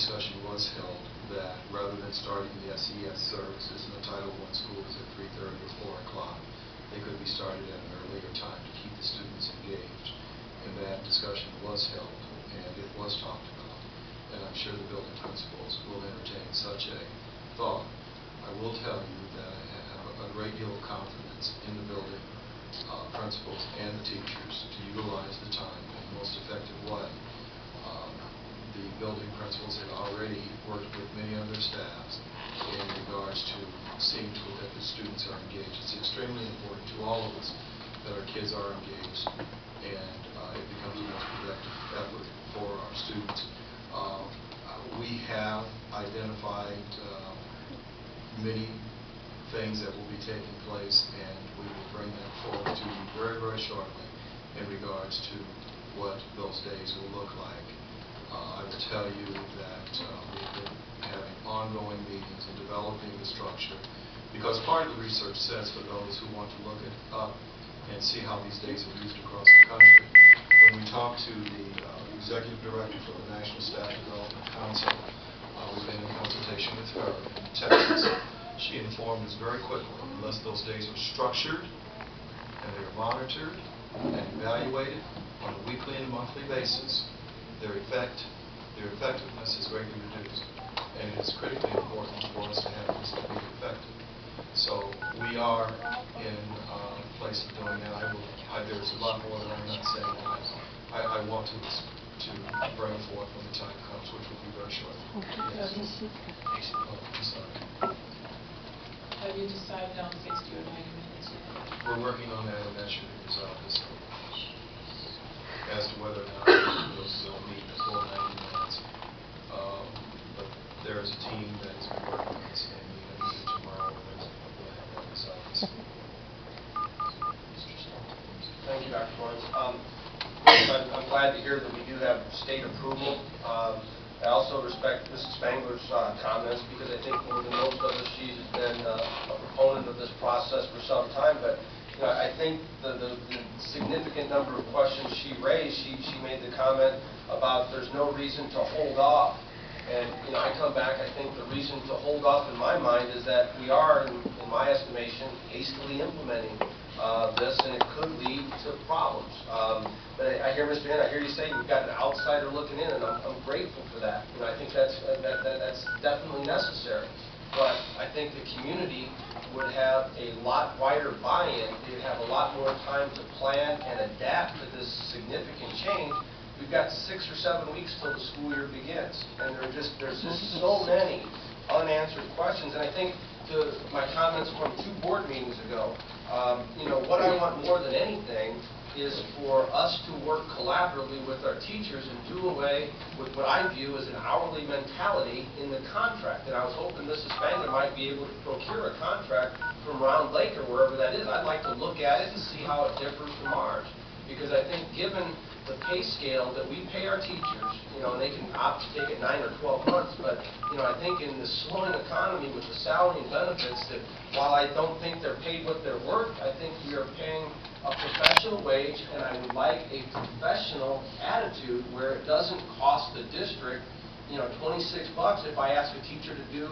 discussion was held that rather than starting the SES services in the Title I schools at 3:30 or 4 o'clock, they could be started at an earlier time to keep the students engaged. And that discussion was held, and it was talked about. And I'm sure the building principals will entertain such a thought. I will tell you that I have a great deal of confidence in the building principals and the teachers to utilize the time in the most effective way. The building principals have already worked with many of their staffs in regards to seeing to it that the students are engaged. It's extremely important to all of us that our kids are engaged, and it becomes the most productive effort for our students. We have identified many things that will be taking place, and we will bring that forward to you very, very shortly in regards to what those days will look like. I will tell you that we've been having ongoing meetings and developing the structure, because part of the research says, for those who want to look it up and see how these days are used across the country, when we talk to the executive director for the National Staff Development Council, we've been in consultation with her in Texas. She informed us very quickly, unless those days are structured and they are monitored and evaluated on a weekly and monthly basis, their effectiveness is greatly reduced. And it's critically important for us to have this to be effective. So we are in a place of doing that. There's a lot more that I'm not saying that I want to bring forth when the time comes, which will be very short. Yes. Oh, I'm sorry. Have you decided on 60 or 90 minutes yet? We're working on that, and that should be resolved this week. As to whether or not we'll meet the full 90 minutes. But there is a team that has been working on this, and either tomorrow or Wednesday we'll have that resolved this week. Thank you, Dr. Florence. I'm glad to hear that we do have state approval. I also respect Mrs. Spangler's comments, because I think more than most of us, she's been a proponent of this process for some time. But I think the significant number of questions she raised, she made the comment about there's no reason to hold off. And I come back, I think the reason to hold off in my mind is that we are, in my estimation, hastily implementing this, and it could lead to problems. But I hear, Mr. Henn, I hear you say you've got an outsider looking in, and I'm grateful for that. I think that's definitely necessary. But I think the community would have a lot wider buy-in. They'd have a lot more time to plan and adapt to this significant change. We've got 6 or 7 weeks till the school year begins, and there's just so many unanswered questions. And I think to my comments from 2 board meetings ago, what I want more than anything is for us to work collaboratively with our teachers and do away with what I view as an hourly mentality in the contract. And I was hoping Mrs. Spangler might be able to procure a contract from Round Lake or wherever that is. I'd like to look at it and see how it differs from ours. Because I think given the pay scale that we pay our teachers, and they can opt to take it 9 or 12 months, but I think in the slowing economy with the salary and benefits, that while I don't think they're paid what they're worth, I think we are paying a professional wage, and I would like a professional attitude where it doesn't cost the district, $26 if I ask a teacher to do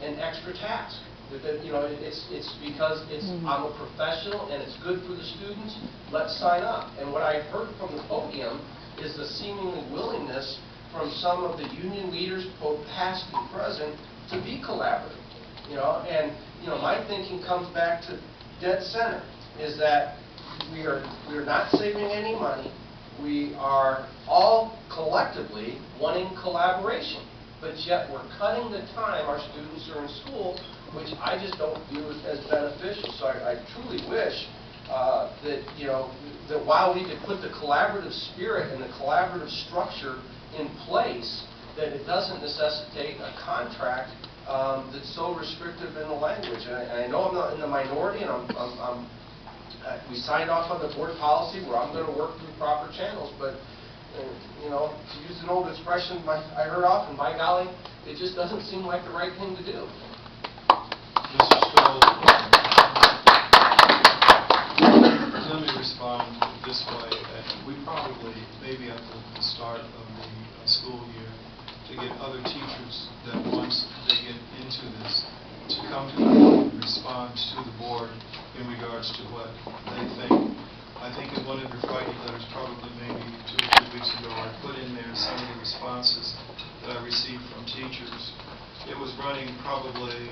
an extra task. It's because I'm a professional and it's good for the students. Let's sign up. And what I've heard from the podium is the seemingly willingness from some of the union leaders, both past and present, to be collaborative. And my thinking comes back to dead center, is that we are not saving any money. We are all collectively wanting collaboration, but yet we're cutting the time our students are in school, which I just don't view as beneficial. So I truly wish that while we could put the collaborative spirit and the collaborative structure in place, that it doesn't necessitate a contract that's so restrictive in the language. And I know I'm not in the minority, and we signed off on the board policy where I'm going to work through proper channels, but to use an old expression I heard often, by golly, it just doesn't seem like the right thing to do. Mr. Stoll, let me respond this way. We probably, maybe at the start of the school year, get other teachers that once they get into this, to come to the board and respond to the board in regards to what they think. I think in one of your Friday letters, probably maybe 2 or 3 weeks ago, I put in there some of the responses that I received from teachers. It was running probably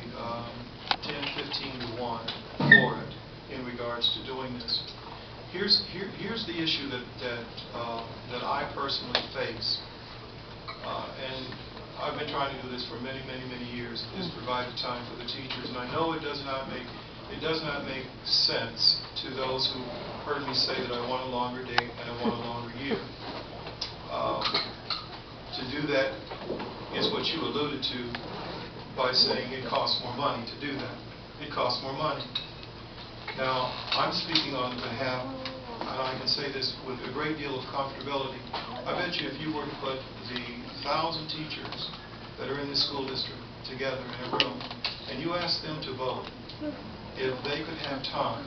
10, 15 to 1 for it in regards to doing this. Here's the issue that I personally face, and I've been trying to do this for many years, is provide time for the teachers. And I know it does not make sense to those who heard me say that I want a longer day and I want a longer year. To do that is what you alluded to by saying it costs more money to do that. It costs more money. Now, I'm speaking on behalf, and I can say this with a great deal of comfortability. I bet you if you were to put the 1,000 teachers that are in this school district together in a room, and you ask them to vote, if they could have time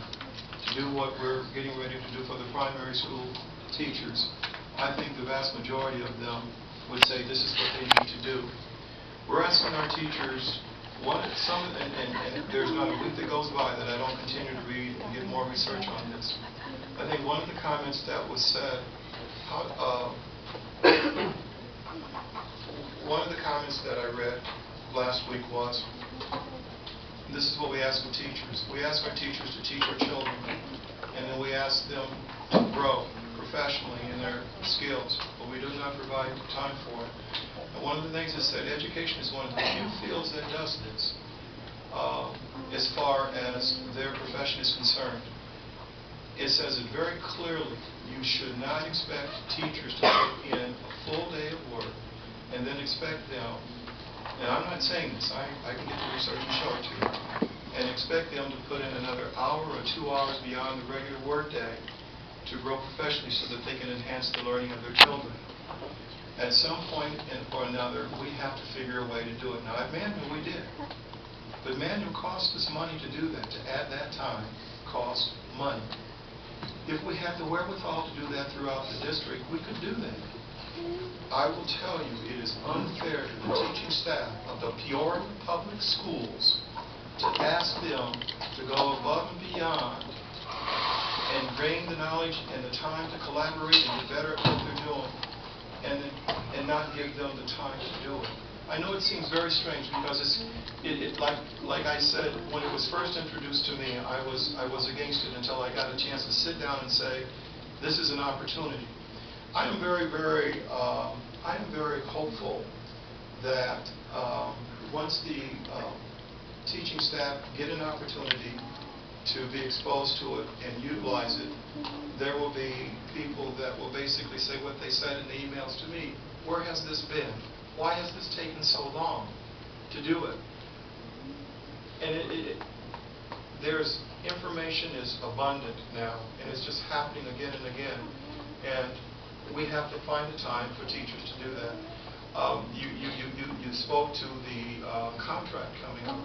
to do what we're getting ready to do for the primary school teachers, I think the vast majority of them would say this is what they need to do. We're asking our teachers, and there's not a week that goes by that I don't continue to read and get more research on this. I think one of the comments that was said, one of the comments that I read last week was, this is what we ask of teachers. We ask our teachers to teach our children, and then we ask them to grow professionally in their skills, but we do not provide time for it. And one of the things is that education is one of the few fields that does this as far as their profession is concerned. It says it very clearly, you should not expect teachers to put in a full day of work and then expect them, and I'm not saying this, I can get the research and show it to you, and expect them to put in another hour or 2 hours beyond the regular work day to grow professionally so that they can enhance the learning of their children. At some point or another, we have to figure a way to do it. Now, at Manual, we did. But Manual cost us money to do that. To add that time cost money. If we had the wherewithal to do that throughout the district, we could do that. I will tell you, it is unfair to the teaching staff of the Peoria Public Schools to ask them to go above and beyond and gain the knowledge and the time to collaborate and get better at what they're doing, and not give them the time to do it. I know it seems very strange because like I said, when it was first introduced to me, I was against it until I got a chance to sit down and say, this is an opportunity. I am very hopeful that once the teaching staff get an opportunity to be exposed to it and utilize it, there will be people that will basically say what they said in the emails to me. Where has this been? Why has this taken so long to do it? And there's information is abundant now, and it's just happening again and again. And we have to find the time for teachers to do that. You spoke to the contract coming up.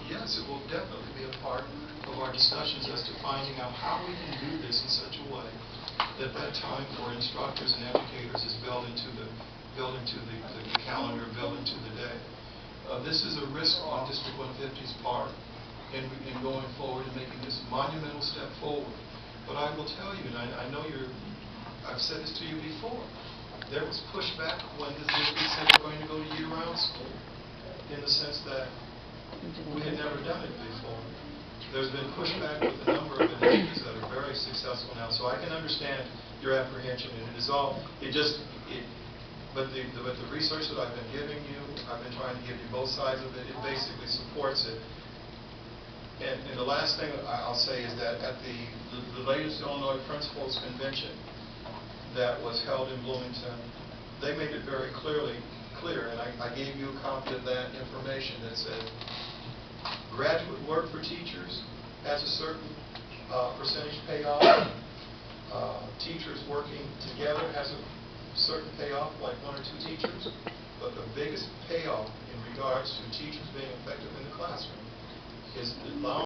Yes, it will definitely be a part of our discussions as to finding out how we can do this in such a way that time for instructors and educators is built into the calendar, built into the day. This is a risk on District 150's part in going forward and making this monumental step forward. But I will tell you, and I know I've said this to you before, there was pushback when the district said we're going to go to year-round school, in the sense that we had never done it before. There's been pushback with a number of initiatives that are very successful now, so I can understand your apprehension, and but the research that I've been giving you, I've been trying to give you both sides of it, it basically supports it. And the last thing I'll say is that at the latest Illinois Principals Convention that was held in Bloomington, they made it very clear, and I gave you a copy of that information that said graduate work for teachers has a certain percentage payoff. Teachers working together has a certain payoff, like 1 or 2 teachers. But the biggest payoff in regards to teachers being effective in the classroom is allowing